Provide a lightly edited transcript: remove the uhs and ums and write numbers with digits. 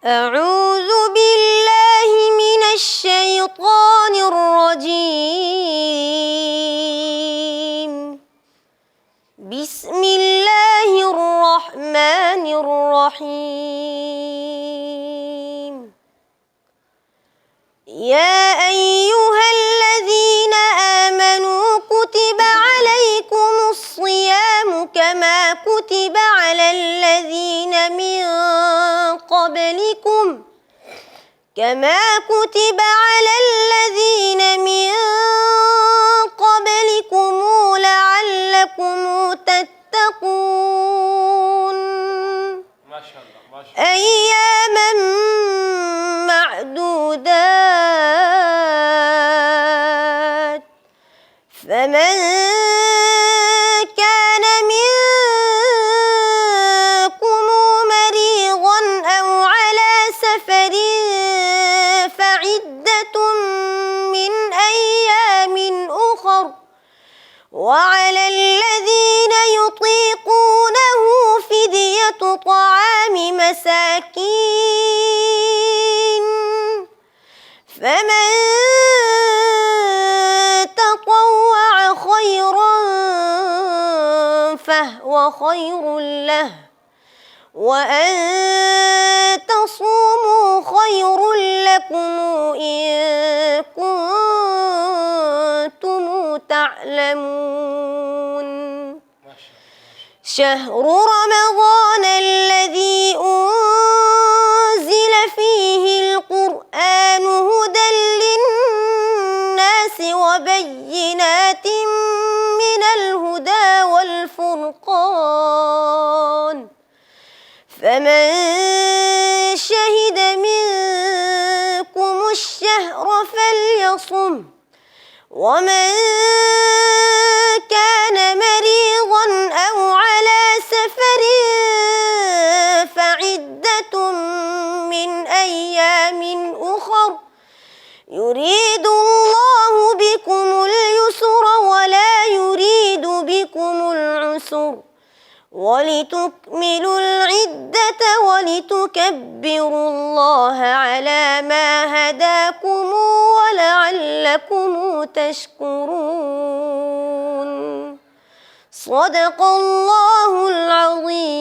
أعوذ بالله من الشيطان الرجيم. بسم الله الرحمن الرحيم. يا أيها الذين آمنوا كتب عليكم الصيام كما كتب على الذين من قبلكم لعلكم تتقون. ما شاء الله ما شاء الله. أياما معدودات، فمن كان منكم مريضا أو على سفر فعدة من أيام أخر، وعلى الذين يطيقونه فدية طعام مساكين، فمن تطوع خيرا فهو خير له، وأن تصوموا خير لكم إن كنتم تعلمون. شهر رمضان الذي أنزل فيه القرآن هدى للناس وبينات من الهدى والفرقان، فمن شهد منكم الشهر فليصم، ومن كان مريضا أو على سفر فعدة من أيام أخر، يريد الله بكم اليسر ولا يريد بكم العسر، ولتكملوا العدة ولتكبروا الله على ما هداكم ولعلكم تشكرون. صدق الله العظيم.